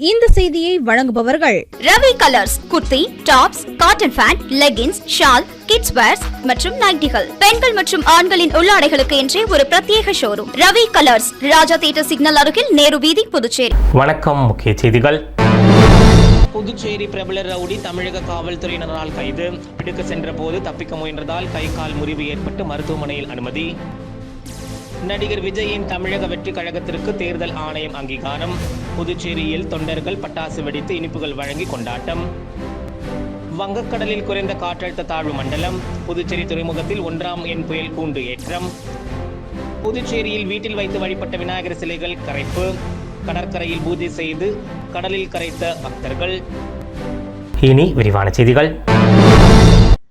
இந்த செய்தியை வழங்குபவர்கள் Ravi colours. Kurti, tops, cotton pant, leggings, shawl, kids wears மற்றும் நைட்டிகள், பெண்கள் மற்றும் ஆண்களின் உள்ளாடைகளுக்கு என்றே ஒரு பிரத்யேக showroom. Ravi colours, Raja theatre signal அருகில், நேரு வீதி, புதுச்சேரி. வணக்கம். முக்கிய செய்திகள். புதுச்சேரி பிரபல ரவுடி தமிழக காவல்துறையினரால் கைது. பிடிக்க சென்ற போது தப்பிக்க முயன்றதால் கை கால் முறிவு ஏற்பட்டு மருத்துவமனையில் அனுமதி. நடிகர் விஜயின் தமிழக வெற்றி கழகத்திற்கு தேர்தல் ஆணையம் அங்கீகாரம். புதுச்சேரியில் தொண்டர்கள் பட்டாசு வெடித்து இனிப்புகள் வழங்கி கொண்டாட்டம். வங்கக்கடலில் குறைந்த காற்றழுத்த தாழ்வு மண்டலம். புதுச்சேரி துறைமுகத்தில் 1ஆம் எண் புயல் கூண்டு ஏற்றம். புதுச்சேரியில் வீட்டில் வைத்து வழிபட்ட விநாயகர் சிலைகள் கரைப்பு. கடற்கரையில் பூஜை செய்து கடலில் கரைத்த பக்தர்கள். இனி விரிவான செய்திகள்.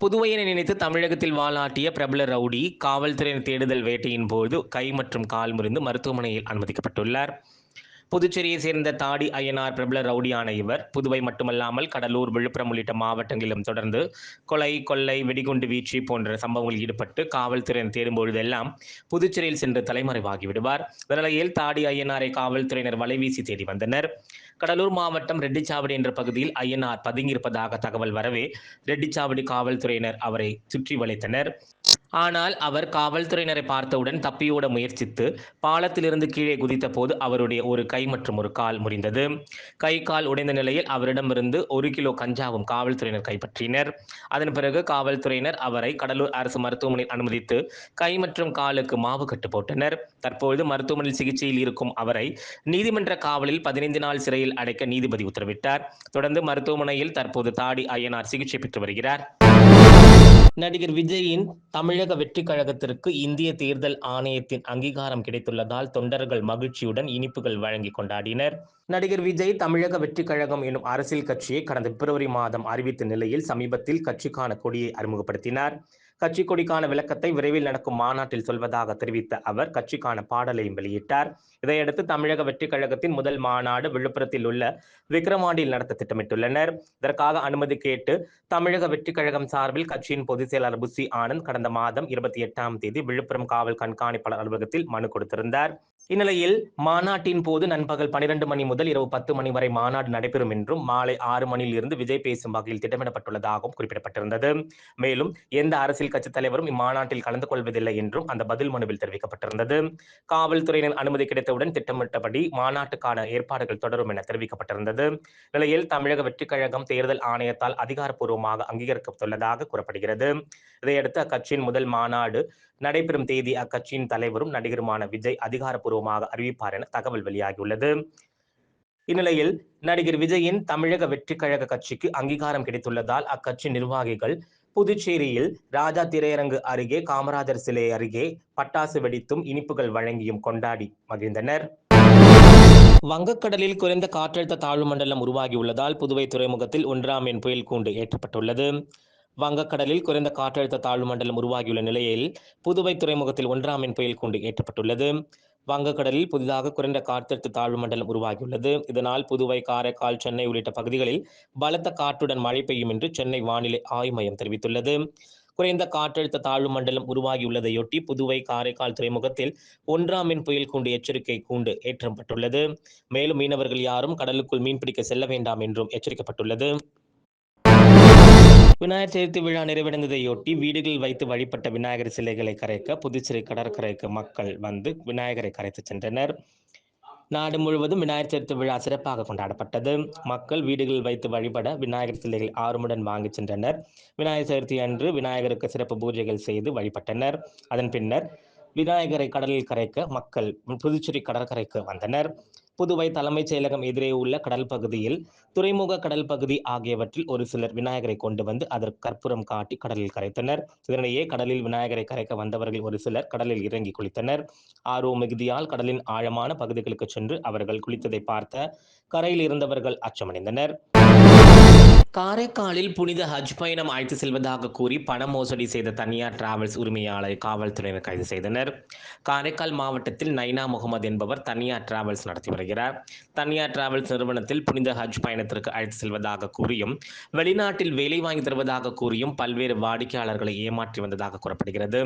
புதுவையினை நினைத்து தமிழகத்தில் வாலாட்டிய பிரபல ரவுடி காவல்துறையின் தேடுதல் வேட்டையின் போது கை மற்றும் கால் முறிந்து மருத்துவமனையில் அனுமதிக்கப்பட்டுள்ளார். புதுச்சேரியை சேர்ந்த தாடி ஐயனார் பிரபல ரவுடியான இவர் புதுவை மட்டுமல்லாமல் கடலூர், விழுப்புரம் உள்ளிட்ட மாவட்டங்களிலும் தொடர்ந்து கொலை, கொள்ளை, வெடிகுண்டு வீச்சு போன்ற சம்பவங்களில் ஈடுபட்டு காவல்துறையினர் தேடும்பொழுதெல்லாம் புதுச்சேரியில் சென்று தலைமறைவாகி விடுவார். இந்த நிலையில் தாடி ஐயனாரை காவல்துறையினர் வலைவீசி தேடி வந்தனர். கடலூர் மாவட்டம் ரெட்டிச்சாவடி என்ற பகுதியில் ஐயனார் பதுங்கியிருப்பதாக தகவல் வரவே ரெட்டிச்சாவடி காவல்துறையினர் அவரை சுற்றி வளைத்தனர். ஆனால் அவர் காவல்துறையினரை பார்த்தவுடன் தப்பியோட முயற்சித்து பாலத்திலிருந்து கீழே குதித்த போது அவருடைய ஒரு கை மற்றும் ஒரு கால் முறிந்தது. கை கால் உடைந்த நிலையில் அவரிடமிருந்து 1 கிலோ கஞ்சாவும் காவல்துறையினர் கைப்பற்றினர். அதன் பிறகு காவல்துறையினர் அவரை கடலூர் அரசு மருத்துவமனையில் அனுமதித்து கை மற்றும் காலுக்கு மாவு கட்டு போட்டனர். தற்பொழுது மருத்துவமனையில் சிகிச்சையில் இருக்கும் அவரை நீதிமன்ற காவலில் 15 நாள் சிறையில் அடைக்க நீதிபதி உத்தரவிட்டார். தொடர்ந்து மருத்துவமனையில் தற்போது தாடி ஐயனார் சிகிச்சை பெற்று வருகிறார். நடிகர் விஜயின் தமிழக வெற்றி கழகத்திற்கு இந்திய தேர்தல் ஆணையத்தின் அங்கீகாரம் கிடைத்துள்ளதால் தொண்டர்கள் மகிழ்ச்சியுடன் இனிப்புகள் வழங்கி கொண்டாடினர். நடிகர் விஜய் தமிழக வெற்றி கழகம் எனும் அரசியல் கட்சியை கடந்த பிப்ரவரி மாதம் அறிவித்த நிலையில் சமீபத்தில் கட்சிக்கான கொடியை அறிமுகப்படுத்தினார். கட்சி கொடிக்கான விளக்கத்தை விரைவில் நடக்கும் மாநாட்டில் சொல்வதாக தெரிவித்த அவர் கட்சிக்கான பாடலையும் வெளியிட்டார். இதையடுத்து தமிழக வெற்றி கழகத்தின் முதல் மாநாடு விழுப்புரத்தில் உள்ள விக்கிரவாண்டியில் நடத்த திட்டமிட்டுள்ளனர். இதற்காக அனுமதி கேட்டு தமிழக வெற்றி கழகம் சார்பில் கட்சியின் பொதுச் செயலாளர் புசி ஆனந்த் கடந்த மாதம் 28ஆம் தேதி விழுப்புரம் காவல் கண்காணிப்பாளர் அலுவலகத்தில் மனு கொடுத்திருந்தார். இந்நிலையில் மாநாட்டின் போது நண்பகல் 12 மணி முதல் இரவு 10 மணி வரை மாநாடு நடைபெறும் என்றும் மாலை 6 மணியில் இருந்து விஜய் பேசும் வகையில் திட்டமிடப்பட்டுள்ளதாகவும் குறிப்பிடப்பட்டிருந்தது. மேலும் எந்த அரசியல் கட்சி தலைவரும் இம்மாநாட்டில் கலந்து கொள்வதில்லை என்றும் அந்த பதில் மனுவில் தெரிவிக்கப்பட்டிருந்தது. காவல்துறையினர் அனுமதி கிடைத்தவுடன் திட்டமிட்டபடி மாநாட்டுக்கான ஏற்பாடுகள் தொடரும் என தெரிவிக்கப்பட்டிருந்தது. நிலையில் தமிழக வெற்றிக் கழகம் தேர்தல் ஆணையத்தால் அதிகாரப்பூர்வமாக அங்கீகரிக்கப்பட்டுள்ளதாக கூறப்படுகிறது. இதையடுத்து அக்கட்சியின் முதல் மாநாடு நடைபெறும் தேதி அக்கட்சியின் தலைவரும் நடிகருமான விஜய் அதிகாரப்பூர்வமாக அறிவிப்பார் என தகவல் வெளியாகியுள்ளது. இந்நிலையில் நடிகர் விஜயின் தமிழக வெற்றி கழக கட்சிக்கு அங்கீகாரம் கிடைத்துள்ளதால் அக்கட்சி நிர்வாகிகள் புதுச்சேரியில் ராஜா திரையரங்கு அருகே காமராஜர் சிலை அருகே பட்டாசு வெடித்தும் இனிப்புகள் வழங்கியும் கொண்டாடி மகிழ்ந்தனர். வங்கக்கடலில் குறைந்த காற்றழுத்த தாழ்வு மண்டலம் உருவாகியுள்ளதால் புதுவை துறைமுகத்தில் 1ஆம் எண் புயல் கூண்டு ஏற்றப்பட்டுள்ளது. வங்கக்கடலில் குறைந்த காற்றழுத்த தாழ்வு மண்டலம் உருவாகியுள்ள நிலையில் புதுவை துறைமுகத்தில் 1ஆம் எண் புயல் கூண்டு ஏற்றப்பட்டுள்ளது. வங்கக்கடலில் புதிதாக குறைந்த காற்றழுத்த தாழ்வு மண்டலம் உருவாகியுள்ளது. இதனால் புதுவை, காரைக்கால், சென்னை உள்ளிட்ட பகுதிகளில் பலத்த காற்றுடன் மழை பெய்யும் என்று சென்னை வானிலை ஆய்வு மையம் தெரிவித்துள்ளது. குறைந்த காற்றழுத்த தாழ்வு மண்டலம் உருவாகியுள்ளதையொட்டி புதுவை, காரைக்கால் துறைமுகத்தில் 1ஆம் எண் புயல் கூண்டு எச்சரிக்கை கூண்டு ஏற்றப்பட்டுள்ளது. மேலும் மீனவர்கள் யாரும் கடலுக்குள் மீன்பிடிக்க செல்ல வேண்டாம் என்றும் எச்சரிக்கப்பட்டுள்ளது. விநாயகர் சதுர்த்தி விழா நிறைவடைந்ததையொட்டி வீடுகளில் வைத்து வழிபட்ட விநாயகர் சிலைகளை கரைக்க புதுச்சேரி கடற்கரைக்கு மக்கள் வந்து விநாயகரை கரைத்து சென்றனர். நாடு முழுவதும் விநாயகர் சதுர்த்தி விழா சிறப்பாக கொண்டாடப்பட்டது. மக்கள் வீடுகளில் வைத்து வழிபட விநாயகர் சிலைகள் ஆர்வமுடன் வாங்கி சென்றனர். விநாயகர் சதுர்த்தி அன்று விநாயகருக்கு சிறப்பு பூஜைகள் செய்து வழிபட்டனர். அதன் பின்னர் விநாயகரை கடலில் கரைக்க மக்கள் புதுச்சேரி கடற்கரைக்கு வந்தனர். புதுவை தலைமைச் செயலகம் எதிரே உள்ள கடல் பகுதியில், துறைமுக கடல் பகுதி ஆகியவற்றில் ஒரு சிலர் விநாயகரை கொண்டு வந்து அதற்கு கற்பூரம் காட்டி கடலில் கரைத்தனர். இதனிடையே கடலில் விநாயகரை கரைக்க வந்தவர்கள் ஒரு சிலர் கடலில் இறங்கி குளித்தனர். ஆர்வம் மிகுதியால் கடலின் ஆழமான பகுதிகளுக்கு சென்று அவர்கள் குளித்ததை பார்த்த கரையில் இருந்தவர்கள் அச்சமடைந்தனர். காரைக்காலில் புனித ஹஜ் பயணம் அழைத்து செல்வதாக கூறி பண மோசடி செய்த தனியார் டிராவல்ஸ் உரிமையாளரை காவல்துறையினர் கைது செய்தனர். காரைக்கால் மாவட்டத்தில் நைனா முகமது என்பவர் தனியார் டிராவல்ஸ் நடத்தி வருகிறார். தனியார் டிராவல்ஸ் நிறுவனத்தில் புனித ஹஜ் பயணத்திற்கு அழைத்து செல்வதாக கூறியும் வெளிநாட்டில் வேலை வாங்கி தருவதாக கூறியும் பல்வேறு வாடிக்கையாளர்களை ஏமாற்றி வந்ததாக கூறப்படுகிறது.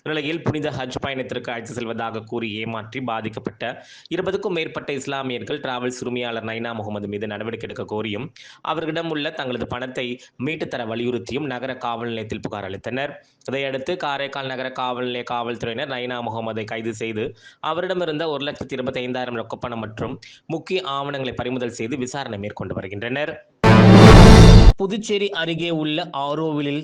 நிலையில் புனித ஹஜ் பயணத்திற்கு அழைத்து செல்வதாக கூறி ஏமாற்றி பாதிக்கப்பட்ட 20க்கும் மேற்பட்ட இஸ்லாமியர்கள் டிராவல்ஸ் உரிமையாளர் நைனா முகமது மீது நடவடிக்கை எடுக்க கோரியும் அவர்களிடம் உள்ள தங்களது பணத்தை மீட்டு தர வலியுறுத்தியும் நகர காவல் நிலையத்தில் புகார் அளித்தனர். இதையடுத்து காரைக்கால் நகர காவல் நிலைய காவல்துறையினர் நைனா முகமதை கைது செய்து அவரிடமிருந்த 1,25,000 ரொக்கப்பணம் மற்றும் முக்கிய ஆவணங்களை பறிமுதல் செய்து விசாரணை மேற்கொண்டு வருகின்றனர். புதுச்சேரி அருகே உள்ள ஆரோவிலில்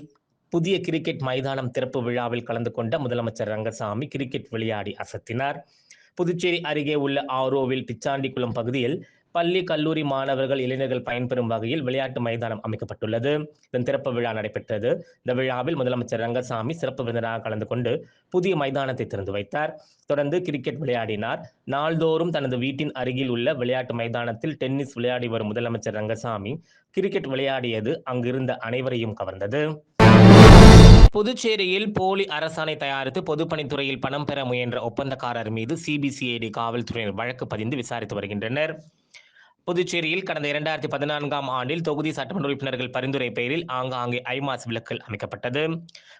புதிய கிரிக்கெட் மைதானம் திறப்பு விழாவில் கலந்து கொண்ட முதலமைச்சர் ரங்கசாமி கிரிக்கெட் விளையாடி அசத்தினார். புதுச்சேரி அருகே உள்ள ஆரோவில் பிச்சாண்டிக்குளம் பகுதியில் பள்ளி கல்லூரி மாணவர்கள் இளைஞர்கள் பயன்பெறும் வகையில் விளையாட்டு மைதானம் அமைக்கப்பட்டுள்ளது. இதன் திறப்பு விழா நடைபெற்றது. இந்த விழாவில் முதலமைச்சர் ரங்கசாமி சிறப்பு விருந்தினராக கலந்து கொண்டு புதிய மைதானத்தை திறந்து வைத்தார். தொடர்ந்து கிரிக்கெட் விளையாடினார். நாள்தோறும் தனது வீட்டின் அருகில் உள்ள விளையாட்டு மைதானத்தில் டென்னிஸ் விளையாடி வரும் முதலமைச்சர் ரங்கசாமி கிரிக்கெட் விளையாடியது அங்கிருந்த அனைவரையும் கவர்ந்தது. புதுச்சேரியில் போலி அரசாணை தயாரித்து பொதுப்பணித்துறையில் பணம் பெற முயன்ற ஒப்பந்தக்காரர் மீது சிபிசிஐடி காவல்துறையினர் வழக்கு பதிந்து விசாரித்து வருகின்றனர். புதுச்சேரியில் கடந்த 2014ஆம் ஆண்டில் தொகுதி சட்டமன்ற உறுப்பினர்கள் பரிந்துரை பெயரில் ஆங்காங்கே ஐமாஸ் விளக்குகள் அமைக்கப்பட்டது.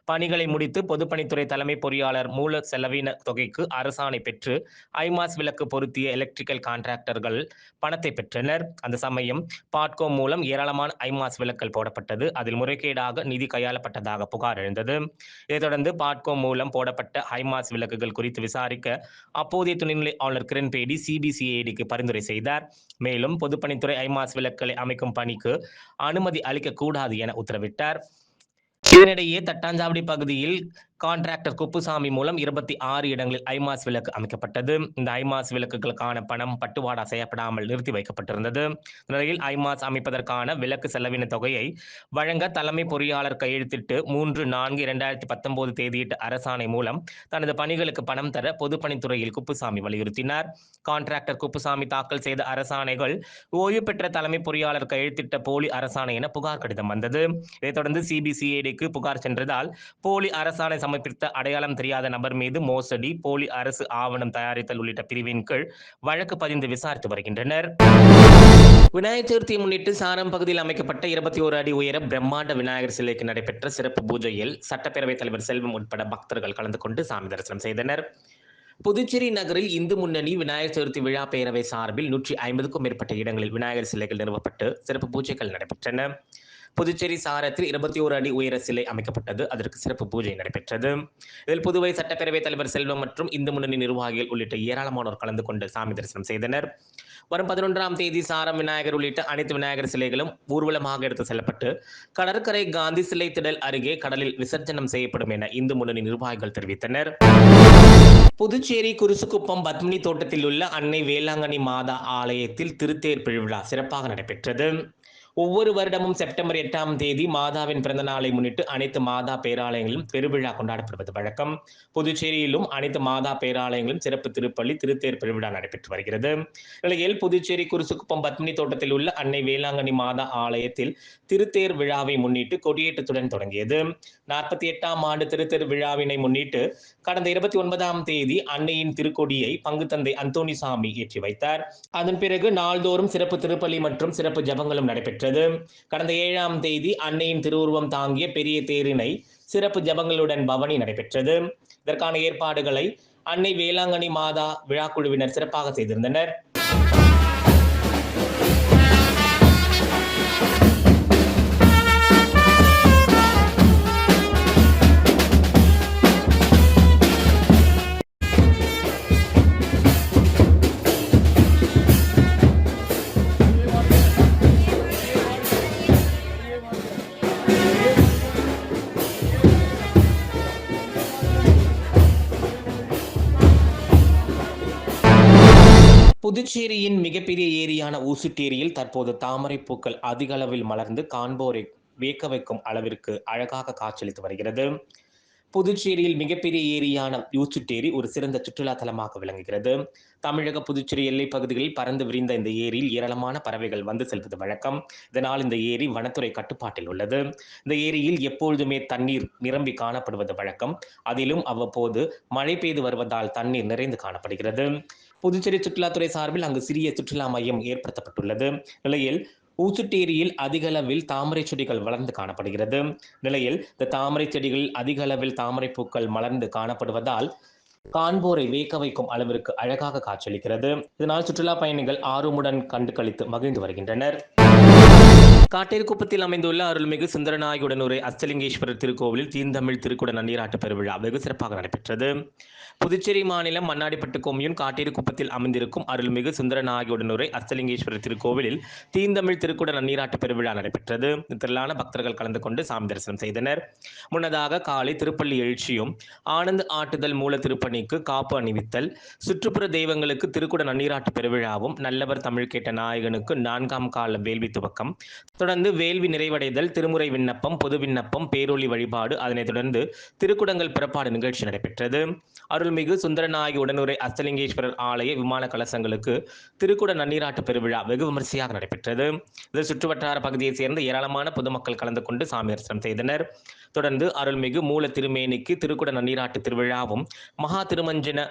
பணிகளை முடித்து பொதுப்பணித்துறை தலைமை பொறியாளர் மூல செலவின தொகைக்கு அரசாணை பெற்று ஐமாஸ் விளக்கு பொருத்திய எலக்ட்ரிக்கல் கான்ட்ராக்டர்கள் பணத்தை பெற்றனர். அந்த சமயம் பாட்கோ மூலம் ஏராளமான ஐமாஸ் விளக்குகள் போடப்பட்டது. அதில் முறைகேடாக நிதி கையாளப்பட்டதாக புகார் எழுந்தது. இதைத் தொடர்ந்து பாட்கோ மூலம் போடப்பட்ட ஐமாஸ் விளக்குகள் குறித்து விசாரிக்க அப்போதைய துணைநிலை ஆளுநர் கிரண்பேடி சிபிசிஐடிக்கு பரிந்துரை செய்தார். மேலும் பொதுப்பணித்துறை ஐமாஸ் விளக்குகளை அமைக்கும் பணிக்கு அனுமதி அளிக்கக்கூடாது என உத்தரவிட்டார். இதனிடையே தட்டாஞ்சாவடி பகுதியில் கான்ட்ராக்டர் குப்புசாமி மூலம் 26 இடங்களில் ஐமாஸ் விளக்கு அமைக்கப்பட்டது. இந்த ஐமாஸ் விளக்குகளுக்கான பணம் பட்டுவாடா செய்யப்படாமல் நிறுத்தி வைக்கப்பட்டிருந்தது. நிலையில் ஐமாஸ் அமைப்பதற்கான விளக்கு செலவின தொகையை வழங்க தலைமை பொறியாளர் கையெழுத்திட்டு 3/4/2019 தேதியிட்ட அரசாணை மூலம் தனது பணிகளுக்கு பணம் தர பொதுப்பணித்துறையில் குப்புசாமி வலியுறுத்தினார். கான்ட்ராக்டர் குப்புசாமி தாக்கல் செய்த அரசாணைகள் ஓய்வு பெற்ற தலைமை பொறியாளர் கையெழுத்திட்ட போலி அரசாணை என புகார் கடிதம் வந்தது. இதைத் தொடர்ந்து சிபிசிஐடிக்கு புகார் சென்றதால் போலி அரசாணை சமர்ப்பித்த அடையாளம் தெரியாத நபர் மீது மோசடி, போலி அரசு ஆவணம் தயாரித்தல் உள்ளிட்ட பிரிவின் கீழ் வழக்கு பதிந்து விசாரித்து வருகின்றனர். விநாயகர் சதுர்த்தியை முன்னிட்டு சாரம் பகுதியில் அமைக்கப்பட்ட 21 அடி உயர பிரம்மாண்ட விநாயகர் சிலைக்கு நடைபெற்ற சிறப்பு பூஜையில் சட்டப்பேரவைத் தலைவர் செல்வம் உட்பட பக்தர்கள் கலந்து கொண்டு சாமி தரிசனம் செய்தனர். புதுச்சேரி நகரில் இந்து முன்னணி விநாயகர் சதுர்த்தி விழா பேரவை சார்பில் 150க்கும் மேற்பட்ட இடங்களில் விநாயகர் சிலைகள் நிறுவப்பட்டு சிறப்பு பூஜைகள் நடைபெற்றன. புதுச்சேரி சாரத்தில் 21 அடி உயர சிலை அமைக்கப்பட்டது. அதற்கு சிறப்பு பூஜை நடைபெற்றது. இதில் புதுவை சட்டப்பேரவைத் தலைவர் செல்வம் மற்றும் இந்து முன்னணி நிர்வாகிகள் உள்ளிட்ட ஏராளமானோர் கலந்து கொண்டு சாமி தரிசனம் செய்தனர். வரும் 11ஆம் தேதி சாரம் விநாயகர் உள்ளிட்ட அனைத்து விநாயகர் சிலைகளும் ஊர்வலமாக எடுத்து செல்லப்பட்டு கடற்கரை காந்தி சிலை திடல் அருகே கடலில் விசர்ஜனம் செய்யப்படும் என இந்து முன்னணி நிர்வாகிகள் தெரிவித்தனர். புதுச்சேரி குருசுக்குப்பம் பத்மினி தோட்டத்தில் உள்ள அன்னை வேளாங்கண்ணி மாதா ஆலயத்தில் திருத்தேர் பெருவிழா சிறப்பாக நடைபெற்றது. ஒவ்வொரு வருடமும் செப்டம்பர் 8ஆம் தேதி மாதாவின் பிறந்த நாளை முன்னிட்டு அனைத்து மாதா பேராலயங்களிலும் பெருவிழா கொண்டாடப்படுவது வழக்கம். புதுச்சேரியிலும் அனைத்து மாதா பேராலயங்களும் சிறப்பு திருப்பள்ளி திருத்தேர் பெருவிழா நடைபெற்று வருகிறது. நிலையில் புதுச்சேரி குருசுக்குப்பம் பத்மினி தோட்டத்தில் உள்ள அன்னை வேளாங்கண்ணி மாதா ஆலயத்தில் திருத்தேர் விழாவை முன்னிட்டு கொடியேற்றத்துடன் தொடங்கியது. 48ஆம் ஆண்டு திருத்தேர் விழாவினை முன்னிட்டு கடந்த 29ஆம் தேதி அன்னையின் திருக்கொடியை பங்கு தந்தை அந்தோணிசாமி ஏற்றி வைத்தார். அதன் பிறகு நாள்தோறும் சிறப்பு திருப்பலி மற்றும் சிறப்பு ஜபங்களும் நடைபெற்றது. கடந்த 7ஆம் தேதி அன்னையின் திருவுருவம் தாங்கிய பெரிய தேரினை சிறப்பு ஜபங்களுடன் பவனி நடைபெற்றது. இதற்கான ஏற்பாடுகளை அன்னை வேளாங்கண்ணி மாதா விழாக்குழுவினர் சிறப்பாக செய்திருந்தனர். புதுச்சேரியின் மிகப்பெரிய ஏரியான ஊசுட்டேரியில் தற்போது தாமரை பூக்கள் அதிக அளவில் மலர்ந்து காண்போரை வியக்க வைக்கும் அளவிற்கு அழகாக காட்சியளித்து வருகிறது. புதுச்சேரியில் மிகப்பெரிய ஏரியான யூசுட்டேரி ஒரு சிறந்த சுற்றுலா தலமாக விளங்குகிறது. தமிழக புதுச்சேரி எல்லைப் பகுதிகளில் பறந்து விரிந்த இந்த ஏரியில் ஏராளமான பறவைகள் வந்து செல்வது வழக்கம். இதனால் இந்த ஏரி வனத்துறை கட்டுப்பாட்டில் உள்ளது. இந்த ஏரியில் எப்பொழுதுமே தண்ணீர் நிரம்பி காணப்படுவது வழக்கம். அதிலும் அவ்வப்போது மழை பெய்து வருவதால் தண்ணீர் நிறைந்து காணப்படுகிறது. புதுச்சேரி சுற்றுலாத்துறை சார்பில் அங்கு சிறிய சுற்றுலா மையம் ஏற்படுத்தப்பட்டுள்ளது. நிலையில் ஊசுட்டேரியில் அதிக அளவில் தாமரை செடிகள் வளர்ந்து காணப்படுகிறது. நிலையில் இந்த தாமரை செடிகளில் அதிக அளவில் தாமரை பூக்கள் மலர்ந்து காணப்படுவதால் காண்போரை வியக்க வைக்கும் அளவிற்கு அழகாக காட்சியளிக்கிறது. இதனால் சுற்றுலா பயணிகள் ஆர்வமுடன் கண்டு களித்து மகிழ்ந்து வருகின்றனர். காட்டேரிக்குப்பத்தில் அமைந்துள்ள அருள்மிகு சுந்தரநாயகியுடனுரை அஷ்டலிங்கேஸ்வரர் திருக்கோவிலில் தீந்தமிழ் திருக்குட நன்னீராட்டு பெருவிழா வெகு சிறப்பாக நடைபெற்றது. புதுச்சேரி மாநிலம் மண்ணாடிப்பட்டு கொம்யூன் காட்டேரிக்குப்பத்தில் அமைந்திருக்கும் அருள்மிகு சுந்தரநாயகியுடனுரை அஷ்டலிங்கேஸ்வரர் திருக்கோவிலில் தீந்தமிழ் திருக்குட நன்னீராட்டு பெருவிழா நடைபெற்றது. திரளான பக்தர்கள் கலந்து கொண்டு சாமி தரிசனம் செய்தனர். முன்னதாக காலை திருப்பள்ளி எழுச்சியும், ஆனந்த் ஆட்டுதல் மூல திருப்பணிக்கு காப்பு அணிவித்தல், சுற்றுப்புற தெய்வங்களுக்கு திருக்குட நன்னீராட்டு பெருவிழாவும், நல்லவர் தமிழ் கேட்ட நாயகனுக்கு 4ஆம் கால வேள்வி துவக்கம், தொடர்ந்து வேள்வி நிறைவடைதல், திருமுறை விண்ணப்பம், பொது விண்ணப்பம், பேரொளி வழிபாடு, அதனைத் தொடர்ந்து திருக்குடங்கள் புறப்பாடு நிகழ்ச்சி நடைபெற்றது. அருள்மிகு சுந்தரநாயகி உடனுரை அஷ்டலிங்கேஸ்வரர் ஆலய விமான கலசங்களுக்கு திருக்குட நன்னீராட்டு பெருவிழா வெகு விமரிசையாக நடைபெற்றது. இதில் சுற்றுவட்டார பகுதியைச் சேர்ந்த ஏராளமான பொதுமக்கள் கலந்து கொண்டு சாமி தரிசனம் செய்தனர். தொடர்ந்து அருள்மிகு மூல திருமேனிக்கு திருக்குட நன்னீராட்டு திருவிழாவும் மகா திருமஞ்சன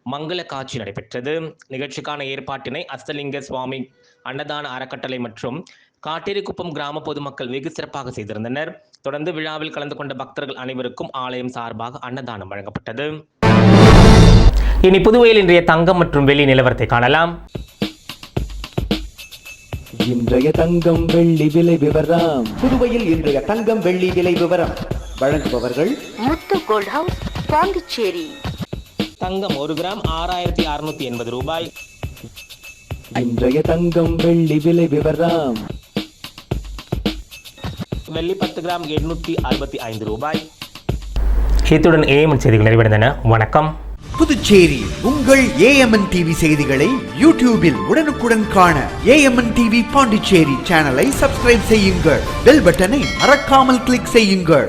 மங்கள காட்சி நடைபெற்றது. நிகழ்ச்சிக்கான ஏற்பாட்டினை அஷ்டலிங்க சுவாமி அன்னதான அறக்கட்டளை மற்றும் காட்டேரிக்குப்பம் கிராம பொதுமக்கள் வெகு சிறப்பாக செய்திருந்தனர். தொடர்ந்து விழாவில் கலந்து கொண்ட பக்தர்கள் அனைவருக்கும் ஆலயம் சார்பாக அன்னதானம் வழங்கப்பட்டது. இனி புதுவையில் இன்றைய தங்கம் மற்றும் வெள்ளி நிலவரத்தை காணலாம். இன்றைய தங்கம் வெள்ளி விலை விவரம். புதுவையில் இன்றைய தங்கம் வெள்ளி விலை விவரம் வழங்குபவர்கள் முத்து கோல்ட் ஹவுஸ், பாண்டிச்சேரி. தங்கம் 1 கிராம் 6680 ரூபாய். இன்றைய தங்கம் வெள்ளி விலை விவரம். வெள்ளி 10 கிராம் 865 ரூபாய். இத்துடன் ஏஎம்என் செய்திகள் நிறைவடைந்தன. வணக்கம். புதுச்சேரி உங்கள் ஏஎம்என் டிவி செய்திகளை யூடியூபில் உடனுக்குடன் காண ஏஎம்என் டிவி பாண்டிச்சேரி சேனலை சப்ஸ்கிரைப் செய்யுங்கள். பெல் பட்டனை மறக்காமல் கிளிக் செய்யுங்கள்.